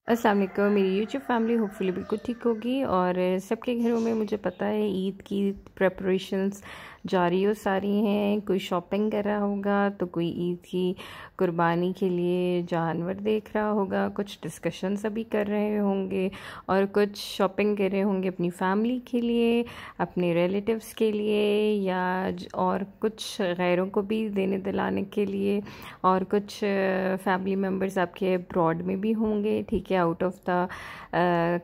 अस्सलाम वालेकुम। मेरी यूट्यूब फैमिली होपफुली बिल्कुल ठीक होगी और सबके घरों में मुझे पता है ईद की प्रेपरेशंस जारी और सारी हैं। कोई शॉपिंग कर रहा होगा तो कोई ईद की कुर्बानी के लिए जानवर देख रहा होगा, कुछ डिस्कशंस अभी कर रहे होंगे और कुछ शॉपिंग कर रहे होंगे अपनी फैमिली के लिए, अपने रिलेटिव्स के लिए या और कुछ गैरों को भी देने दिलाने के लिए। और कुछ फैमिली मेम्बर्स आपके अब्रॉड में भी होंगे, ठीक है, आउट ऑफ द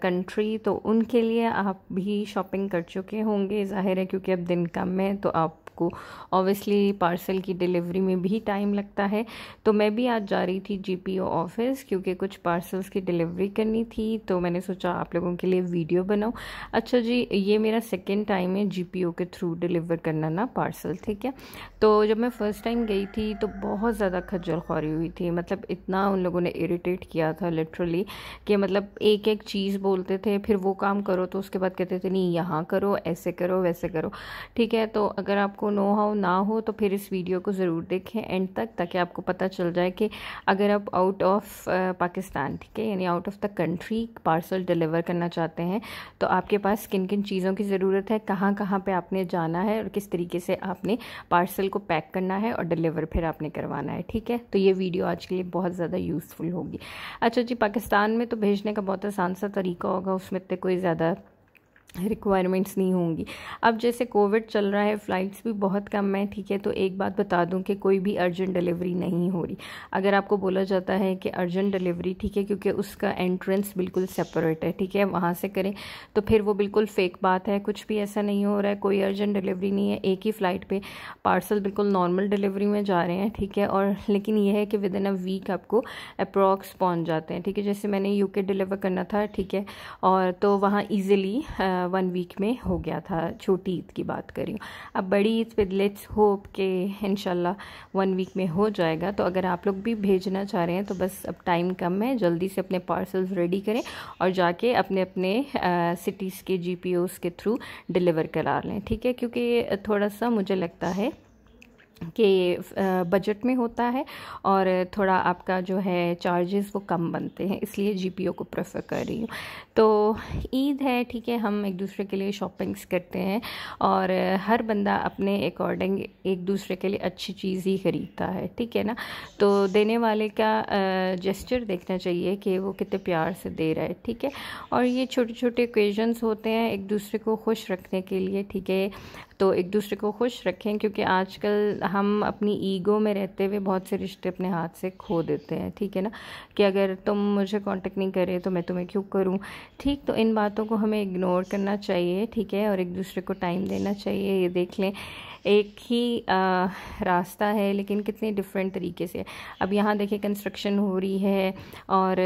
कंट्री, तो उनके लिए आप भी शॉपिंग कर चुके होंगे। ज़ाहिर है क्योंकि अब दिन कम है तो आपको ऑब्वियसली पार्सल की डिलीवरी में भी टाइम लगता है। तो मैं भी आज जा रही थी जीपीओ ऑफिस क्योंकि कुछ पार्सल्स की डिलीवरी करनी थी, तो मैंने सोचा आप लोगों के लिए वीडियो बनाऊं। अच्छा जी, ये मेरा सेकेंड टाइम है जीपीओ के थ्रू डिलीवर करना ना पार्सल, ठीक है। तो जब मैं फ़र्स्ट टाइम गई थी तो बहुत ज़्यादा खज्जल ख्वारी हुई थी, मतलब इतना उन लोगों ने इरिटेट किया था लिटरली कि मतलब एक एक चीज़ बोलते थे, फिर वो काम करो तो उसके बाद कहते थे नहीं यहाँ करो, ऐसे करो, वैसे करो, ठीक है। तो अगर आपको नो हाउ ना हो तो फिर इस वीडियो को ज़रूर देखें एंड तक, ताकि आपको पता चल जाए कि अगर आप आउट ऑफ पाकिस्तान, ठीक है, यानी out of the country parcel deliver करना चाहते हैं तो आपके पास किन किन चीज़ों की ज़रूरत है, कहाँ कहाँ पे आपने जाना है और किस तरीके से आपने पार्सल को पैक करना है और डिलीवर फिर आपने करवाना है, ठीक है। तो ये वीडियो आज के लिए बहुत ज़्यादा यूज़फुल होगी। अच्छा जी, पाकिस्तान में तो भेजने का बहुत आसान सा तरीका होगा, उसमें इतने कोई ज़्यादा रिक्वायरमेंट्स नहीं होंगी। अब जैसे कोविड चल रहा है, फ़्लाइट्स भी बहुत कम है, ठीक है, तो एक बात बता दूं कि कोई भी अर्जेंट डिलीवरी नहीं हो रही। अगर आपको बोला जाता है कि अर्जेंट डिलीवरी, ठीक है, क्योंकि उसका एंट्रेंस बिल्कुल सेपरेट है, ठीक है, वहाँ से करें, तो फिर वो बिल्कुल फेक बात है। कुछ भी ऐसा नहीं हो रहा है, कोई अर्जेंट डिलीवरी नहीं है। एक ही फ़्लाइट पर पार्सल बिल्कुल नॉर्मल डिलीवरी में जा रहे हैं, ठीक है। और लेकिन यह है कि विद इन अ वीक आपको अप्रॉक्स पहुँच जाते हैं, ठीक है। जैसे मैंने यूके डिलीवर करना था, ठीक है, और तो वहाँ ईज़िली 1 वीक में हो गया था। छोटी ईद की बात करी हूँ। अब बड़ी ईद पे लेट्स होप कि इंशाल्लाह 1 वीक में हो जाएगा। तो अगर आप लोग भी भेजना चाह रहे हैं तो बस अब टाइम कम है, जल्दी से अपने पार्सल्स रेडी करें और जाके अपने अपने सिटीज़ के जीपीओज़ के थ्रू डिलीवर करा लें, ठीक है। क्योंकि थोड़ा सा मुझे लगता है कि बजट में होता है और थोड़ा आपका जो है चार्जेस वो कम बनते हैं, इसलिए जीपीओ को प्रेफर कर रही हूँ। तो ईद है, ठीक है, हम एक दूसरे के लिए शॉपिंग्स करते हैं और हर बंदा अपने अकॉर्डिंग एक दूसरे के लिए अच्छी चीज़ ही ख़रीदता है, ठीक है ना। तो देने वाले का जेस्चर देखना चाहिए कि वो कितने प्यार से दे रहा है, ठीक है। और ये छोटे छोटे ओकेजन्स होते हैं एक दूसरे को खुश रखने के लिए, ठीक है। तो एक दूसरे को खुश रखें, क्योंकि आजकल हम अपनी ईगो में रहते हुए बहुत से रिश्ते अपने हाथ से खो देते हैं, ठीक है ना, कि अगर तुम मुझे कांटेक्ट नहीं कर रहे तो मैं तुम्हें क्यों करूं, ठीक। तो इन बातों को हमें इग्नोर करना चाहिए, ठीक है, और एक दूसरे को टाइम देना चाहिए। ये देख लें, एक ही रास्ता है लेकिन कितने डिफरेंट तरीके से। अब यहाँ देखिए कंस्ट्रक्शन हो रही है और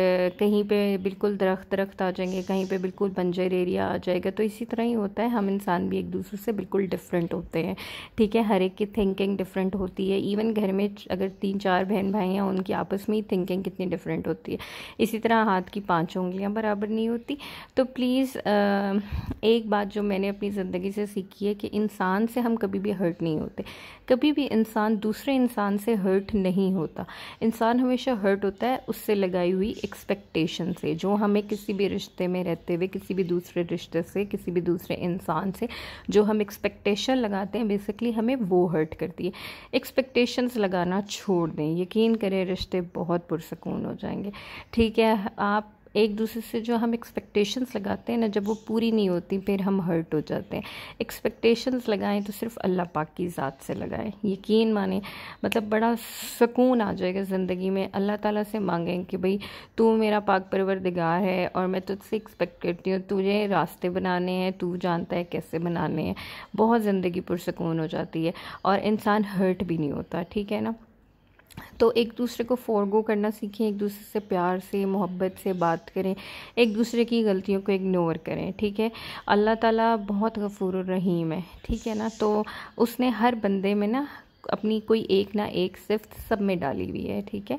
कहीं पे बिल्कुल दरख्त आ जाएंगे, कहीं पे बिल्कुल बंजर एरिया आ जाएगा। तो इसी तरह ही होता है, हम इंसान भी एक दूसरे से बिल्कुल डिफरेंट होते हैं, ठीक है। हर एक की थिंकिंग डिफरेंट होती है। इवन घर में अगर 3-4 बहन भाई हैं, उनकी आपस में ही थिंकिंग कितनी डिफरेंट होती है। इसी तरह हाथ की 5 उंगलियां बराबर नहीं होती। तो प्लीज़ एक बात जो मैंने अपनी ज़िंदगी से सीखी है कि इंसान से हम कभी भी हर्ट नहीं होते, कभी भी इंसान दूसरे इंसान से हर्ट नहीं होता। इंसान हमेशा हर्ट होता है उससे लगाई हुई एक्सपेक्टेशन से, जो हमें किसी भी रिश्ते में रहते हुए, किसी भी दूसरे रिश्ते से, किसी भी दूसरे इंसान से जो हम एक्सपेक्टेशन लगाते हैं, बेसिकली हमें वो हर्ट करती है। एक्सपेक्टेशंस लगाना छोड़ दें, यकीन करें रिश्ते बहुत पुरसकून हो जाएंगे, ठीक है। आप एक दूसरे से जो हम एक्सपेक्टेशंस लगाते हैं ना, जब वो पूरी नहीं होती फिर हम हर्ट हो जाते हैं। एक्सपेक्टेशंस लगाएं तो सिर्फ अल्लाह पाक की ज़ात से लगाएं, यकीन माने, मतलब बड़ा सुकून आ जाएगा ज़िंदगी में। अल्लाह ताला से मांगें कि भाई तू मेरा पाक परवरदिगार है और मैं तुझसे एक्सपेक्ट करती हूँ, तुझे रास्ते बनाने हैं, तू जानता है कैसे बनाने हैं। बहुत ज़िंदगी पुरसकून हो जाती है और इंसान हर्ट भी नहीं होता, ठीक है ना। तो एक दूसरे को फोरगो करना सीखें, एक दूसरे से प्यार से मोहब्बत से बात करें, एक दूसरे की गलतियों को इग्नोर करें, ठीक है। अल्लाह ताला बहुत गफूर रहीम है, ठीक है ना। तो उसने हर बंदे में ना अपनी कोई एक ना एक सिफ्त सब में डाली हुई है, ठीक है।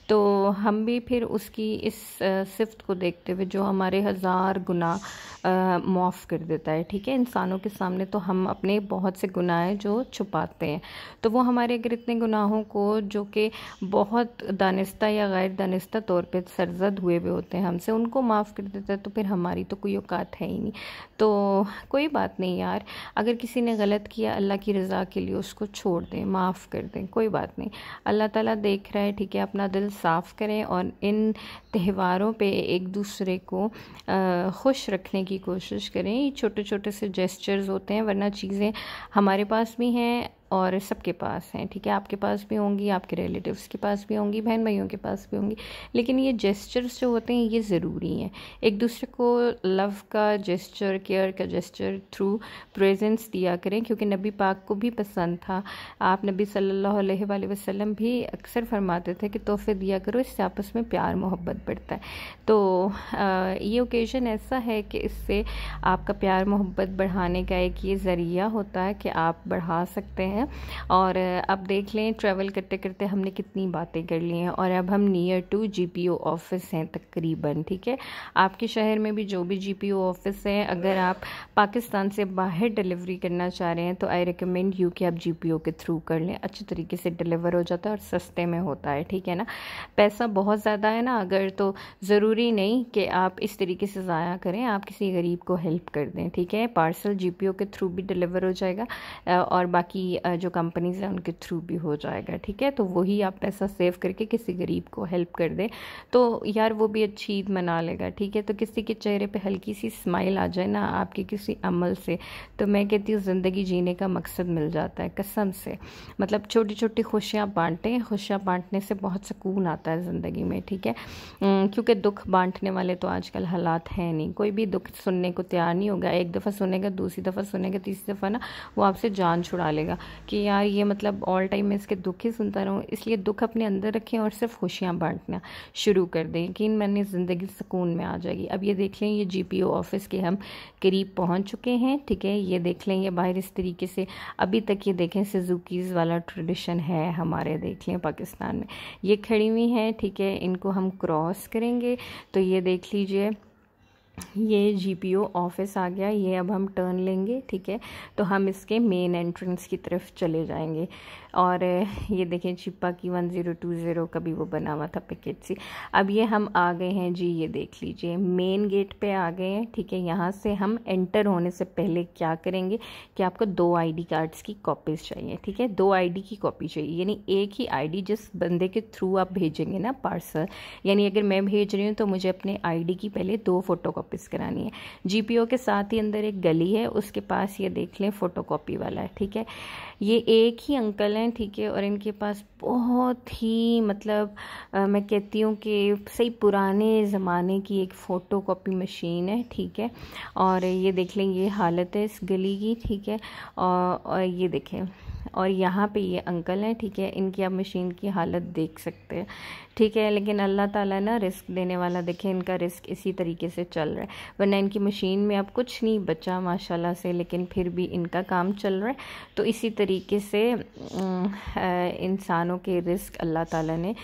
तो हम भी फिर उसकी इस सिफ्त को देखते हुए जो हमारे 1000 गुनाह माफ़ कर देता है, ठीक है। इंसानों के सामने तो हम अपने बहुत से गुनाह हैं जो छुपाते हैं, तो वो हमारे अगर इतने गुनाहों को जो कि बहुत दानिस्ता या गैर दानिस्ता तौर पे सरजद हुए हुए होते हैं हमसे, उनको माफ़ कर देता है, तो फिर हमारी तो कोई औकात है ही नहीं। तो कोई बात नहीं यार, अगर किसी ने गलत किया अल्लाह की रज़ा के लिए उसको छोड़ दें, माफ़ कर दें, कोई बात नहीं। अल्लाह ताला देख रहा है, ठीक है। अपना दिल साफ़ करें और इन त्योहारों पे एक दूसरे को खुश रखने की कोशिश करें। ये छोटे छोटे से जेस्चर्स होते हैं, वरना चीज़ें हमारे पास भी हैं और सबके पास हैं, ठीक है। आपके पास भी होंगी, आपके रिलेटिव्स के पास भी होंगी, बहन भाइयों के पास भी होंगी, लेकिन ये जेस्चर्स जो होते हैं ये ज़रूरी हैं। एक दूसरे को लव का जेस्चर, केयर का जेस्चर थ्रू प्रेजेंस दिया करें, क्योंकि नबी पाक को भी पसंद था। आप नबी सल्लल्लाहु अलैहि वसल्लम भी अक्सर फरमाते थे कि तोहफे दिया करो, इससे आपस में प्यार मोहब्बत बढ़ता है। तो ये ओकेज़न ऐसा है कि इससे आपका प्यार मोहब्बत बढ़ाने का एक ये ज़रिया होता है कि आप बढ़ा सकते हैं। और अब देख लें, ट्रैवल करते करते हमने कितनी बातें कर ली हैं, और अब हम नियर टू जीपीओ ऑफिस हैं तकरीबन, ठीक है। आपके शहर में भी जो भी जीपीओ ऑफिस है, अगर आप पाकिस्तान से बाहर डिलीवरी करना चाह रहे हैं तो आई रिकमेंड यू कि आप जीपीओ के थ्रू कर लें। अच्छे तरीके से डिलीवर हो जाता है और सस्ते में होता है, ठीक है ना। पैसा बहुत ज़्यादा है ना अगर, तो ज़रूरी नहीं कि आप इस तरीके से ज़ाया करें, आप किसी गरीब को हेल्प कर दें, ठीक है। पार्सल जीपीओ के थ्रू भी डिलीवर हो जाएगा और बाकी जो कंपनीज हैं उनके थ्रू भी हो जाएगा, ठीक है। तो वही आप पैसा सेव करके किसी गरीब को हेल्प कर दें तो यार वो भी अच्छी ईद मना लेगा, ठीक है। तो किसी के चेहरे पे हल्की सी स्माइल आ जाए ना आपके किसी अमल से, तो मैं कहती हूँ ज़िंदगी जीने का मकसद मिल जाता है, कसम से। मतलब छोटी छोटी खुशियाँ बांटें, खुशियाँ बांटने से बहुत सुकून आता है ज़िंदगी में, ठीक है। क्योंकि दुख बांटने वाले तो आजकल हालात हैं नहीं, कोई भी दुख सुनने को तैयार नहीं होगा। एक दफ़ा सुनेगा, दूसरी दफ़ा सुनेगा, तीसरी दफ़ा ना वो आपसे जान छुड़ा लेगा कि यार ये मतलब ऑल टाइम मैं इसके दुख ही सुनता रहूँ। इसलिए दुख अपने अंदर रखें और सिर्फ खुशियाँ बांटना शुरू कर दें, यकीन मैंने ज़िंदगी सुकून में आ जाएगी। अब ये देख लें, ये जीपीओ ऑफिस के हम करीब पहुँच चुके हैं, ठीक है। ये देख लें, ये बाहर इस तरीके से अभी तक ये देखें सुजुकीज़ वाला ट्रेडिशन है हमारे, देख लें पाकिस्तान में ये खड़ी हुई हैं, ठीक है। इनको हम क्रॉस करेंगे तो ये देख लीजिए ये जीपीओ ऑफिस आ गया। ये अब हम टर्न लेंगे, ठीक है। तो हम इसके मेन एंट्रेंस की तरफ चले जाएंगे और ये देखें चिप्पा की 1020 का भी वो बना हुआ था पैकेट सी। अब ये हम आ गए हैं जी, ये देख लीजिए मेन गेट पे आ गए हैं, ठीक है। यहाँ से हम एंटर होने से पहले क्या करेंगे कि आपको 2 आईडी कार्ड्स की कॉपीज़ चाहिए, ठीक है। 2 आईडी की कॉपी चाहिए, यानी एक ही आईडी जिस बंदे के थ्रू आप भेजेंगे ना पार्सल, यानी अगर मैं भेज रही हूँ तो मुझे अपने आईडी की पहले 2 फोटोकॉपीज़ करानी है। जीपीओ के साथ ही अंदर एक गली है, उसके पास ये देख लें फोटोकॉपी वाला है, ठीक है। ये एक ही अंकल हैं, ठीक है, और इनके पास बहुत ही मतलब मैं कहती हूँ कि सही पुराने ज़माने की एक फ़ोटोकॉपी मशीन है, ठीक है। और ये देख लें ये हालत है इस गली की, ठीक है। और ये देखें, और यहाँ पे ये अंकल हैं, ठीक है। इनकी आप मशीन की हालत देख सकते हैं, ठीक है। लेकिन अल्लाह ताला ना रिस्क देने वाला, देखें इनका रिस्क इसी तरीके से चल रहा है, वरना इनकी मशीन में अब कुछ नहीं बचा माशाल्लाह से, लेकिन फिर भी इनका काम चल रहा है। तो इसी तरीके से इंसानों के रिस्क अल्लाह ताला ने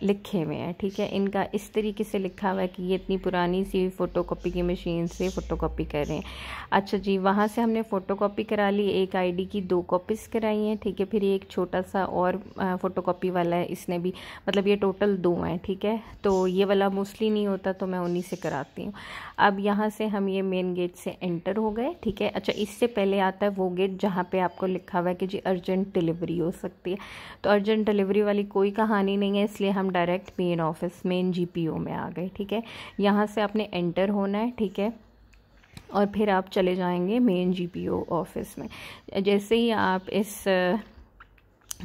लिखे हुए हैं, ठीक है। इनका इस तरीके से लिखा हुआ है कि ये इतनी पुरानी सी फ़ोटोकॉपी की मशीन से फ़ोटोकॉपी कर रहे हैं। अच्छा जी, वहाँ से हमने फ़ोटोकॉपी करा ली, एक आईडी की 2 कॉपीज़ कराई हैं, ठीक है। फिर एक छोटा सा और फ़ोटोकॉपी वाला है, इसने भी मतलब ये टोटल 2 हैं, ठीक है। तो ये वाला मोस्टली नहीं होता तो मैं उन्हीं से कराती हूँ। अब यहाँ से हम ये मेन गेट से एंटर हो गए, ठीक है। अच्छा, इससे पहले आता है वो गेट जहाँ पे आपको लिखा हुआ है कि जी अर्जेंट डिलीवरी हो सकती है। तो अर्जेंट डिलीवरी वाली कोई कहानी नहीं है, इसलिए हम direct main office, main GPO में आ गए, ठीक है। यहाँ से आपने एंटर होना है, ठीक है, और फिर आप चले जाएंगे मेन जीपीओ ऑफिस में। जैसे ही आप इस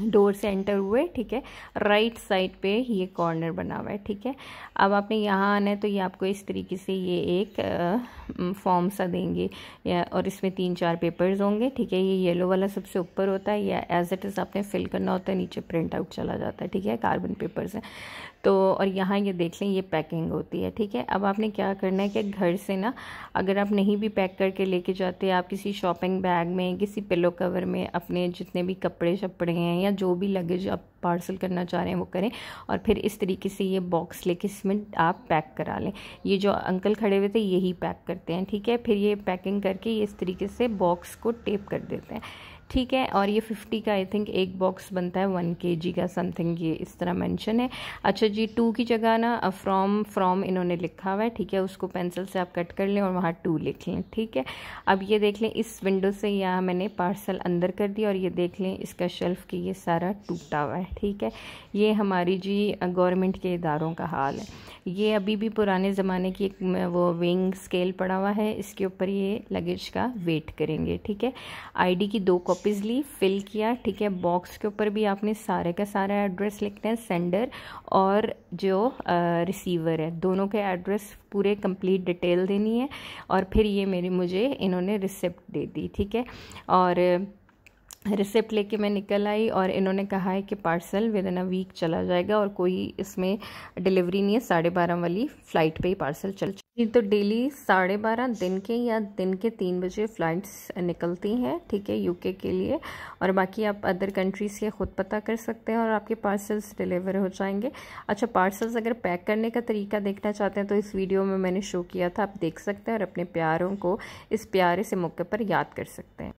डोर से एंटर हुए, ठीक है, राइट साइड पे ये कॉर्नर बना हुआ है, ठीक है। अब आपने यहाँ आना है तो ये आपको इस तरीके से ये एक फॉर्म सा देंगे और इसमें 3-4 पेपर्स होंगे, ठीक है। ये येलो वाला सबसे ऊपर होता है, या एज इट इज़ आपने फिल करना होता है, नीचे प्रिंट आउट चला जाता है, ठीक है। कार्बन पेपर्स हैं। तो और यहाँ ये देख लें, ये पैकिंग होती है, ठीक है। अब आपने क्या करना है कि घर से ना, अगर आप नहीं भी पैक करके लेके जाते, आप किसी शॉपिंग बैग में, किसी पिलो कवर में अपने जितने भी कपड़े शपड़े हैं या जो भी लगेज आप पार्सल करना चाह रहे हैं वो करें, और फिर इस तरीके से ये बॉक्स लेके इसमें आप पैक करा लें। ये जो अंकल खड़े हुए थे यही पैक करते हैं, ठीक है। फिर ये पैकिंग करके ये इस तरीके से बॉक्स को टेप कर देते हैं, ठीक है। और ये 50 का आई थिंक एक बॉक्स बनता है 1 kg का समथिंग, ये इस तरह मेंशन है। अच्छा जी, 2 की जगह ना फ्रॉम इन्होंने लिखा हुआ है, ठीक है। उसको पेंसिल से आप कट कर लें और वहाँ 2 लिख लें, ठीक है। अब ये देख लें, इस विंडो से यहाँ मैंने पार्सल अंदर कर दिया और ये देख लें इसका शेल्फ की ये सारा टूटा हुआ है, ठीक है। ये हमारी जी गवर्नमेंट के इदारों का हाल है। ये अभी भी पुराने ज़माने की एक वो वेइंग स्केल पड़ा हुआ है, इसके ऊपर ये लगेज का वेट करेंगे, ठीक है। आईडी की 2 कॉपीज़ ली, फिल किया, ठीक है। बॉक्स के ऊपर भी आपने सारे का सारा एड्रेस लिखना है, सेंडर और जो रिसीवर है, दोनों के एड्रेस पूरे कंप्लीट डिटेल देनी है। और फिर ये मुझे इन्होंने रिसिप्ट दे दी, ठीक है। और रिसिप्ट लेके मैं निकल आई और इन्होंने कहा है कि parcel within a week चला जाएगा और कोई इसमें डिलीवरी नहीं है, 12:30 वाली फ़्लाइट पे ही पार्सल चल। तो डेली 12:30 दिन के या दिन के 3 बजे फ़्लाइट्स निकलती हैं, ठीक है, यूके के लिए। और बाकी आप अदर कंट्रीज़ के ख़ुद पता कर सकते हैं और आपके पार्सल्स डिलीवर हो जाएंगे। अच्छा, पार्सल्स अगर पैक करने का तरीका देखना चाहते हैं तो इस वीडियो में मैंने शो किया था, आप देख सकते हैं और अपने प्यारों को इस प्यारे से मौके पर याद कर सकते हैं।